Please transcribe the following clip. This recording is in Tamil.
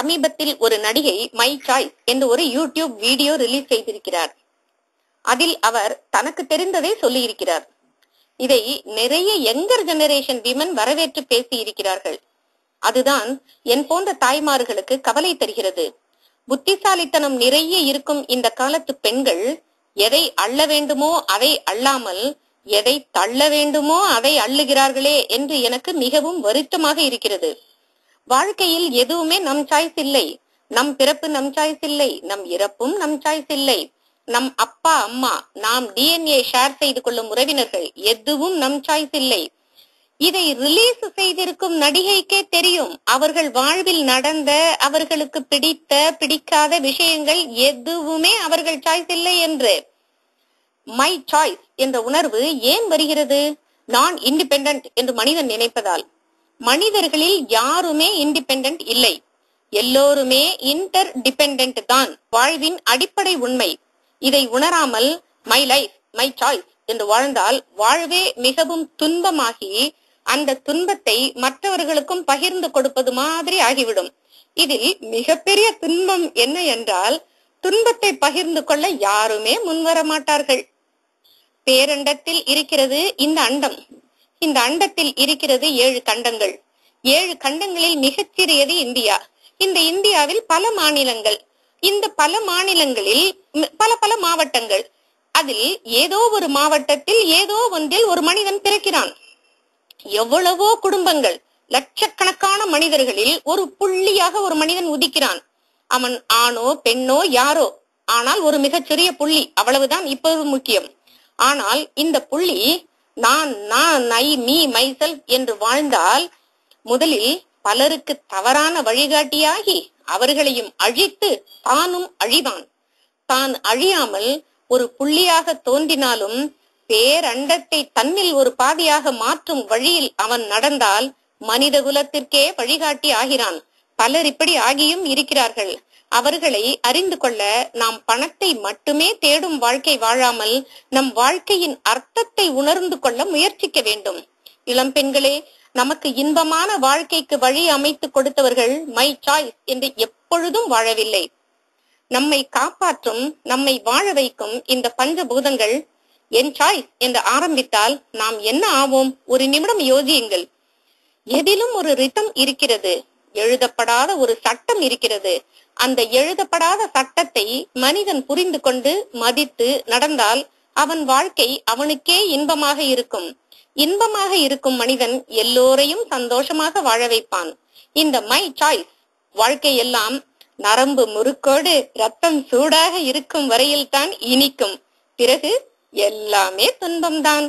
சமீபத்தில் ஒரு நடிகை மை சாய்ஸ் என்று ஒரு யூடியூப் வீடியோ ரிலீஸ் செய்திருக்கிறார். அதில் அவர் தனக்கு தெரிந்ததை சொல்லி இருக்கிறார். இதை நிறைய யங்கர் ஜெனரேஷன் விமன் வரவேற்று பேசி இருக்கிறார்கள். அதுதான் என் போன்ற தாய்மார்களுக்கு கவலை தருகிறது. புத்திசாலித்தனம் நிறைய இருக்கும் இந்த காலத்து பெண்கள் எதை அள்ள வேண்டுமோ அதை அள்ளாமல் எதை தள்ள வேண்டுமோ அதை அள்ளுகிறார்களே என்று எனக்கு மிகவும் வருத்தமாக இருக்கிறது. வாழ்க்கையில் எதுவுமே நம் சாய்ஸ் இல்லை. நம் பிறப்பு நம் சாய்ஸ் இல்லை, நம் இறப்பும் நம் சாய்ஸ் இல்லை. நம் அப்பா அம்மா, நாம் டிஎன்ஏ ஷேர் செய்து கொள்ளும் உறவினர்கள் எதுவும் நம் சாய்ஸ் இல்லை. இதை ரிலீஸ் செய்திருக்கும் நடிகைக்கே தெரியும் அவர்கள் வாழ்வில் நடந்த, அவர்களுக்கு பிடித்த பிடிக்காத விஷயங்கள் எதுவுமே அவர்கள் சாய்ஸ் இல்லை என்று. மை சாய்ஸ் என்ற உணர்வு ஏன் வருகிறது? நான் இண்டிபெண்டன்ட் என்று மனிதன் நினைப்பதால். மனிதர்களில் யாருமே இண்டிபெண்டன்ட் இல்லை, எல்லோருமே இன்டர் டிபெண்டன்ட் தான் வாழ்வின் அடிப்படை உண்மை. இதை உணராமல் மை லைஃப் மை சாய்ஸ் என்று வாழ்ந்தால் வாழ்வே மிகவும் துன்பமாகி அந்த துன்பத்தை மற்றவர்களுக்கும் பகிர்ந்து கொடுப்பது மாதிரி ஆகிவிடும். இதில் மிகப்பெரிய துன்பம் என்ன என்றால், துன்பத்தை பகிர்ந்து கொள்ள யாருமே முன்வர மாட்டார்கள். பேரண்டத்தில் இருக்கிறது இந்த அண்டம். இந்த அண்டத்தில் இருக்கிறது 7 கண்டங்கள். 7 கண்டங்களில் மிகச்சிறியது இந்தியா. இந்த இந்தியாவில் பல மாநிலங்கள். இந்த பல மாநிலங்களில் பல மாவட்டங்கள். அதில் ஏதோ ஒரு மாவட்டத்தில் ஏதோ ஒன்றில் ஒரு மனிதன் பிறக்கிறான். எவ்வளவோ குடும்பங்கள், லட்சக்கணக்கான மனிதர்களில் ஒரு புள்ளியாக ஒரு மனிதன் உதிக்கிறான். அவன் ஆணோ பெண்ணோ யாரோ, ஆனால் ஒரு மிகச்சிறிய புள்ளி, அவ்வளவுதான் இப்போது முக்கியம். ஆனால் இந்த புள்ளி நான் ஐ மீ மைசெல்ஃப் என்று வாழ்ந்தால் முதலில் பலருக்கு தவறான வழிகாட்டியாகி அவர்களையும் அழித்து தானும் அழிவான். தான் அழியாமல் ஒரு புள்ளியாக தோன்றினாலும் பேரண்டத்தை தன்னில் ஒரு பாதியாக மாற்றும் வழியில் அவன் நடந்தால் மனித குலத்திற்கே வழிகாட்டி ஆகிறான். பலர் இப்படி ஆகியும் இருக்கிறார்கள். அவர்களை அறிந்து கொள்ள நாம் பணத்தை மட்டுமே தேடும் வாழ்க்கை வாழாமல் நம் வாழ்க்கையின் அர்த்தத்தை உணர்ந்து கொள்ள முயற்சிக்க வேண்டும். இளம் பெண்களே, நமக்கு இன்பமான வாழ்க்கைக்கு வழி அமைத்து கொடுத்தவர்கள் மை சாய்ஸ் என்று எப்பொழுதும் வாழவில்லை. நம்மை காப்பாற்றும், நம்மை வாழ வைக்கும் இந்த பஞ்சபூதங்கள் என் சாய்ஸ் என்று ஆரம்பித்தால் நாம் என்ன ஆவோம்? ஒரு நிமிடம் யோசியுங்கள். எதிலும் ஒரு ரிதம் இருக்கிறது, எழுதப்படாத ஒரு சட்டம் இருக்கிறது. அந்த எழுதப்படாத சட்டத்தை மனிதன் புரிந்து கொண்டு மதித்து நடந்தால் அவன் வாழ்க்கை அவனுக்கே இன்பமாக இருக்கும். இன்பமாக இருக்கும் மனிதன் எல்லோரையும் சந்தோஷமாக வாழ வைப்பான். இந்த மை சாய்ஸ் வாழ்க்கை எல்லாம் நரம்பு முறுக்கோடு ரத்தம் சூடாக இருக்கும் வரையில் தான் இனிக்கும். பிறகு எல்லாமே துன்பம்தான்.